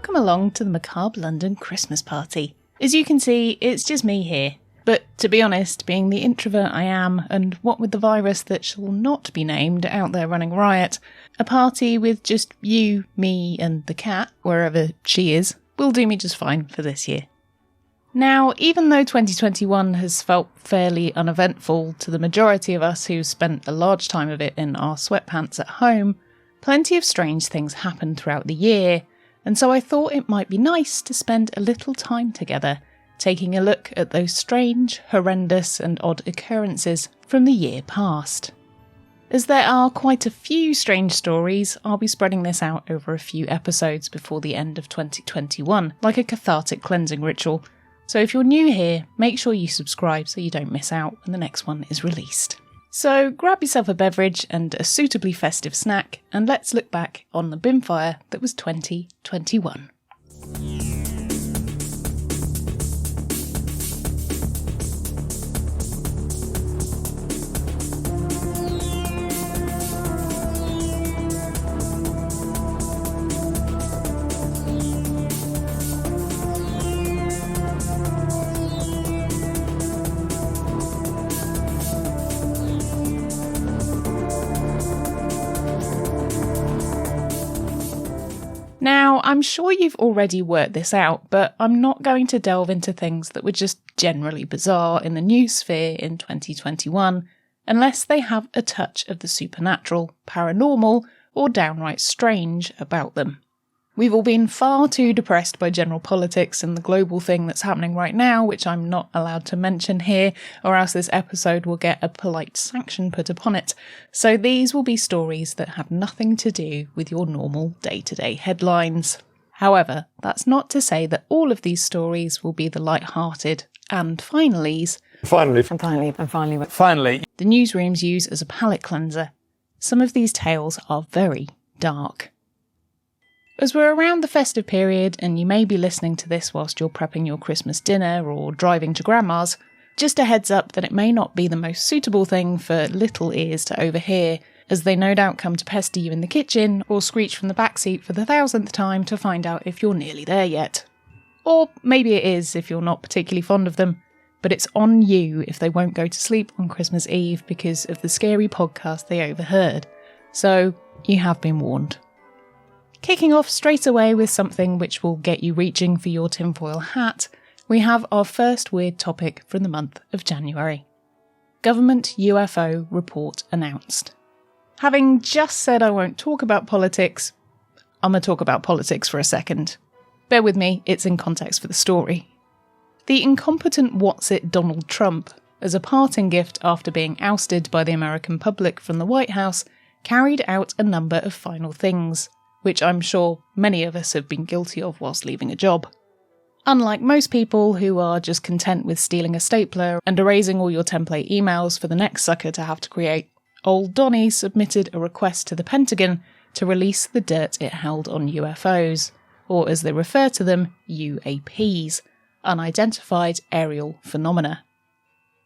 welcome along to the Macabre London Christmas party. As you can see, it's just me here. But to be honest, being the introvert I am, and what with the virus that shall not be named out there running riot, a party with just you, me and the cat, wherever she is, will do me just fine for this year. Now, even though 2021 has felt fairly uneventful to the majority of us who spent a large time of it in our sweatpants at home, plenty of strange things happened throughout the year, and so I thought it might be nice to spend a little time together taking a look at those strange, horrendous and odd occurrences from the year past. As there are quite a few strange stories, I'll be spreading this out over a few episodes before the end of 2021, like a cathartic cleansing ritual. So if you're new here, make sure you subscribe so you don't miss out when the next one is released. So grab yourself a beverage and a suitably festive snack, and let's look back on the bimfire that was 2021. Now, I'm sure you've already worked this out, but I'm not going to delve into things that were just generally bizarre in the news sphere in 2021, unless they have a touch of the supernatural, paranormal, or downright strange about them. We've all been far too depressed by general politics and the global thing that's happening right now, which I'm not allowed to mention here, or else this episode will get a polite sanction put upon it. So these will be stories that have nothing to do with your normal day-to-day headlines. However, that's not to say that all of these stories will be the light-hearted and finallys. Finally, the newsrooms use as a palate cleanser. Some of these tales are very dark. As we're around the festive period, and you may be listening to this whilst you're prepping your Christmas dinner or driving to grandma's, just a heads up that it may not be the most suitable thing for little ears to overhear, as they no doubt come to pester you in the kitchen or screech from the backseat for the 1000th time to find out if you're nearly there yet. Or maybe it is if you're not particularly fond of them, but it's on you if they won't go to sleep on Christmas Eve because of the scary podcast they overheard. So, you have been warned. Kicking off straight away with something which will get you reaching for your tinfoil hat, we have our first weird topic from the month of January. Government UFO report announced. Having just said I won't talk about politics, I'm going to talk about politics for a second. Bear with me, it's in context for the story. The incompetent what's-it Donald Trump, as a parting gift after being ousted by the American public from the White House, carried out a number of final things, which I'm sure many of us have been guilty of whilst leaving a job. Unlike most people who are just content with stealing a stapler and erasing all your template emails for the next sucker to have to create, old Donnie submitted a request to the Pentagon to release the dirt it held on UFOs, or as they refer to them, UAPs, unidentified aerial phenomena.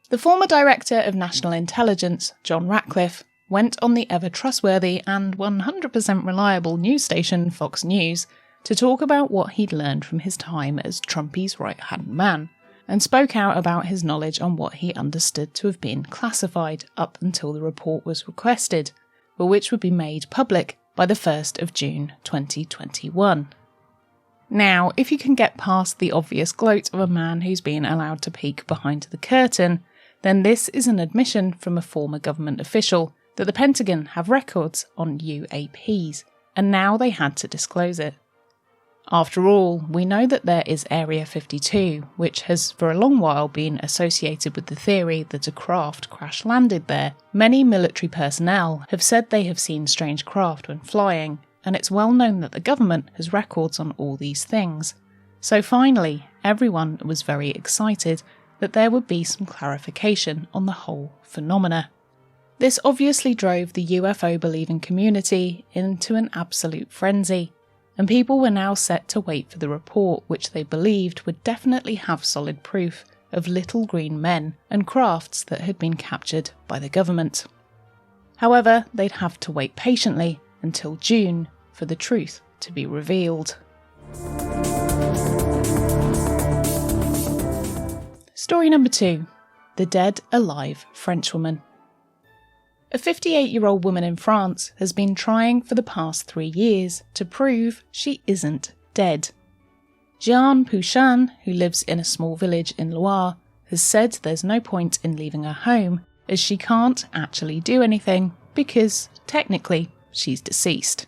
The former Director of National Intelligence, John Ratcliffe, went on the ever-trustworthy and 100% reliable news station Fox News to talk about what he'd learned from his time as Trumpy's right-hand man, and spoke out about his knowledge on what he understood to have been classified up until the report was requested, but which would be made public by the 1st of June 2021. Now, if you can get past the obvious gloat of a man who's been allowed to peek behind the curtain, then this is an admission from a former government official that the Pentagon have records on UAPs, and now they had to disclose it. After all, we know that there is Area 52, which has for a long while been associated with the theory that a craft crash-landed there. Many military personnel have said they have seen strange craft when flying, and it's well known that the government has records on all these things. So finally, everyone was very excited that there would be some clarification on the whole phenomena. This obviously drove the UFO-believing community into an absolute frenzy, and people were now set to wait for the report which they believed would definitely have solid proof of little green men and crafts that had been captured by the government. However, they'd have to wait patiently until June for the truth to be revealed. Story number 2. The Dead Alive Frenchwoman. A 58-year-old woman in France has been trying for the past 3 years to prove she isn't dead. Jeanne Pouchain, who lives in a small village in Loire, has said there's no point in leaving her home as she can't actually do anything because, technically, she's deceased.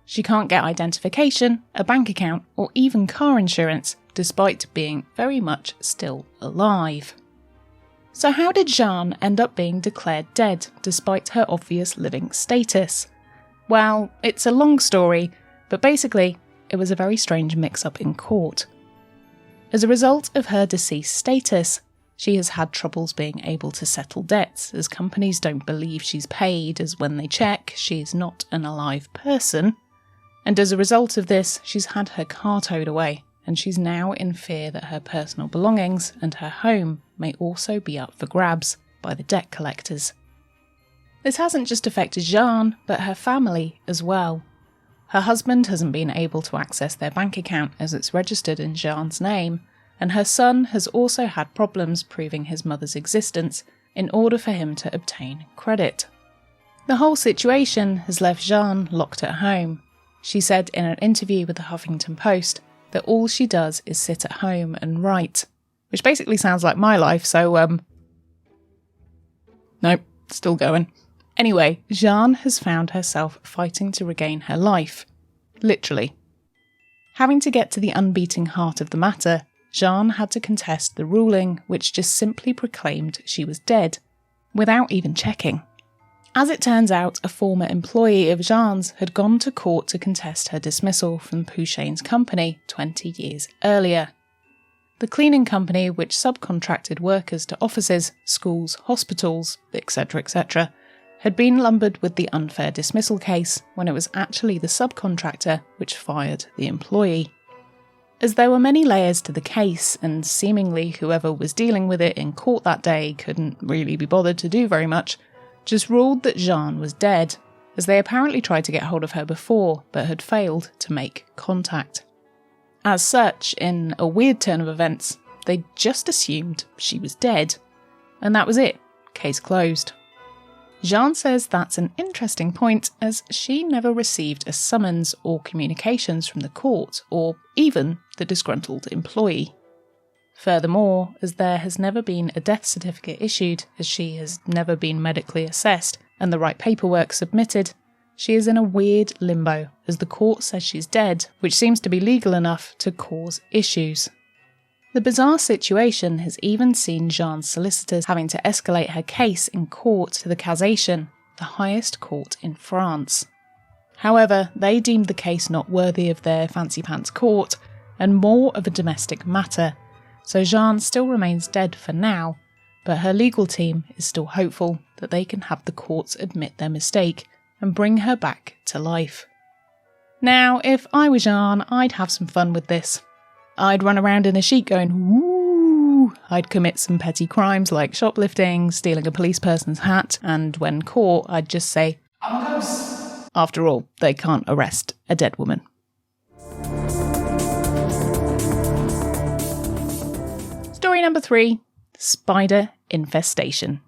She can't get identification, a bank account, or even car insurance, despite being very much still alive. So how did Jeanne end up being declared dead, despite her obvious living status? Well, it's a long story, but basically, it was a very strange mix-up in court. As a result of her deceased status, she has had troubles being able to settle debts, as companies don't believe she's paid, as when they check, she is not an alive person. And as a result of this, she's had her car towed away, and she's now in fear that her personal belongings and her home may also be up for grabs by the debt collectors. This hasn't just affected Jeanne, but her family as well. Her husband hasn't been able to access their bank account as it's registered in Jeanne's name, and her son has also had problems proving his mother's existence in order for him to obtain credit. The whole situation has left Jeanne locked at home. She said in an interview with the Huffington Post that all she does is sit at home and write, which basically sounds like my life, so, nope, still going. Anyway, Jeanne has found herself fighting to regain her life. Literally. Having to get to the unbeating heart of the matter, Jeanne had to contest the ruling which just simply proclaimed she was dead, without even checking. As it turns out, a former employee of Jeanne's had gone to court to contest her dismissal from Pouchain's company 20 years earlier. The cleaning company, which subcontracted workers to offices, schools, hospitals, etc., had been lumbered with the unfair dismissal case when it was actually the subcontractor which fired the employee. As there were many layers to the case, and seemingly whoever was dealing with it in court that day couldn't really be bothered to do very much, just ruled that Jeanne was dead, as they apparently tried to get hold of her before but had failed to make contact. As such, in a weird turn of events, they just assumed she was dead. And that was it. Case closed. Jeanne says that's an interesting point, as she never received a summons or communications from the court, or even the disgruntled employee. Furthermore, as there has never been a death certificate issued, as she has never been medically assessed and the right paperwork submitted, she is in a weird limbo as the court says she's dead, which seems to be legal enough to cause issues. The bizarre situation has even seen Jeanne's solicitors having to escalate her case in court to the Cassation, the highest court in France. However, they deemed the case not worthy of their fancy pants court and more of a domestic matter. So Jeanne still remains dead for now, but her legal team is still hopeful that they can have the courts admit their mistake and bring her back to life. Now, if I were Jeanne, I'd have some fun with this. I'd run around in a sheet going, woo! I'd commit some petty crimes like shoplifting, stealing a police person's hat, and when caught, I'd just say, I'm a ghost. After all, they can't arrest a dead woman. Story number 3, spider infestation.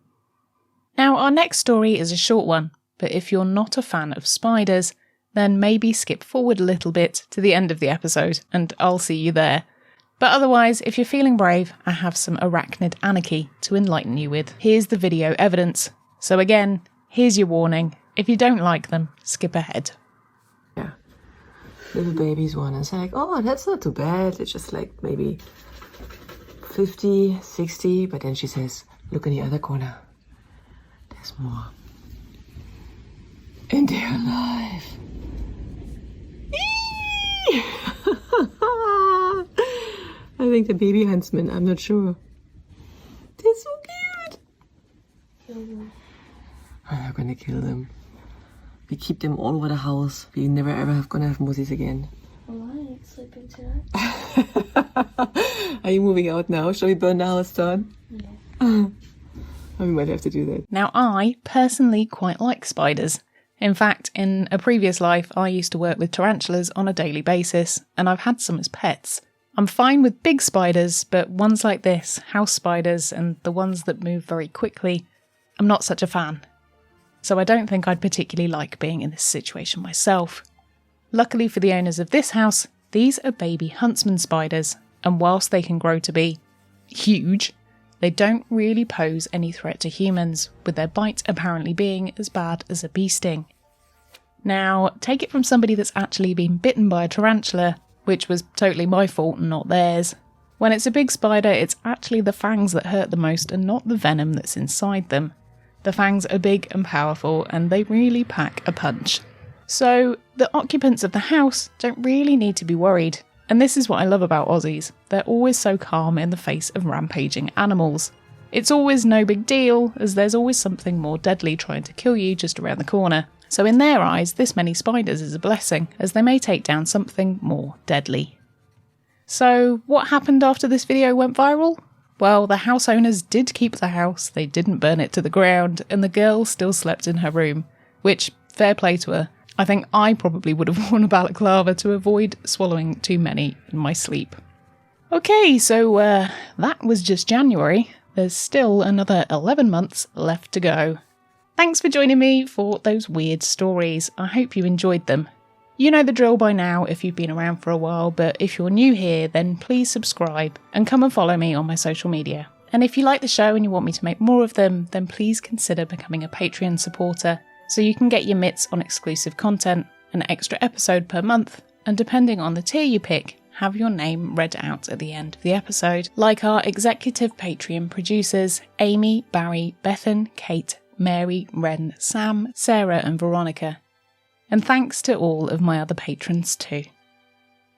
Now, our next story is a short one, but if you're not a fan of spiders, then maybe skip forward a little bit to the end of the episode and I'll see you there. But otherwise, if you're feeling brave, I have some arachnid anarchy to enlighten you with. Here's the video evidence. So again, here's your warning. If you don't like them, skip ahead. Yeah, little baby's one. It's like, oh, that's not too bad. It's just like maybe 50, 60. But then she says, look in the other corner. There's more. And they're alive. I think the baby huntsman, I'm not sure. They're so cute. Kill them. I'm not gonna kill them. We keep them all over the house. We never ever gonna have mozzies again. Why? Sleeping tonight? Are you moving out now? Shall we burn the house down? Yeah. We might have to do that. Now, I personally quite like spiders. In fact, in a previous life, I used to work with tarantulas on a daily basis, and I've had some as pets. I'm fine with big spiders, but ones like this, house spiders, and the ones that move very quickly, I'm not such a fan. So I don't think I'd particularly like being in this situation myself. Luckily for the owners of this house, these are baby huntsman spiders, and whilst they can grow to be huge, they don't really pose any threat to humans, with their bite apparently being as bad as a bee sting. Now, take it from somebody that's actually been bitten by a tarantula, which was totally my fault and not theirs. When it's a big spider, it's actually the fangs that hurt the most and not the venom that's inside them. The fangs are big and powerful, and they really pack a punch. So, the occupants of the house don't really need to be worried. And this is what I love about Aussies. They're always so calm in the face of rampaging animals. It's always no big deal, as there's always something more deadly trying to kill you just around the corner. So in their eyes, this many spiders is a blessing, as they may take down something more deadly. So what happened after this video went viral? Well, the house owners did keep the house, they didn't burn it to the ground, and the girl still slept in her room, which, fair play to her. I think I probably would have worn a balaclava to avoid swallowing too many in my sleep. Okay, so that was just January. There's still another 11 months left to go. Thanks for joining me for those weird stories. I hope you enjoyed them. You know the drill by now if you've been around for a while, but if you're new here, then please subscribe and come and follow me on my social media. And if you like the show and you want me to make more of them, then please consider becoming a Patreon supporter so you can get your mitts on exclusive content, an extra episode per month, and depending on the tier you pick, have your name read out at the end of the episode, like our executive Patreon producers Amy, Barry, Bethan, Kate, Mary, Ren, Sam, Sarah and Veronica. And thanks to all of my other patrons too.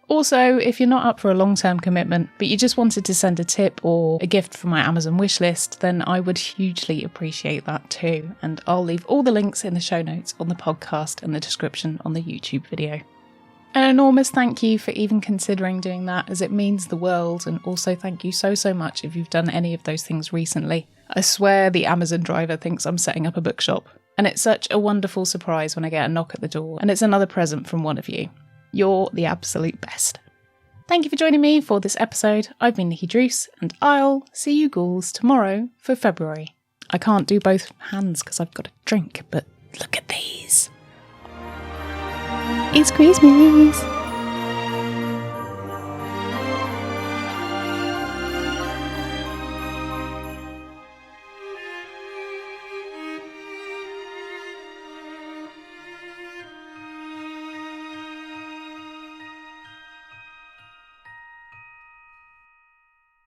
Also, if you're not up for a long-term commitment, but you just wanted to send a tip or a gift from my Amazon wishlist, then I would hugely appreciate that too. And I'll leave all the links in the show notes on the podcast and the description on the YouTube video. An enormous thank you for even considering doing that, as it means the world, and also thank you so much if you've done any of those things recently. I swear the Amazon driver thinks I'm setting up a bookshop, and it's such a wonderful surprise when I get a knock at the door, and it's another present from one of you. You're the absolute best. Thank you for joining me for this episode. I've been Nikki Druce, and I'll see you ghouls tomorrow for February. I can't do both hands because I've got a drink, but look at these. It's Christmas!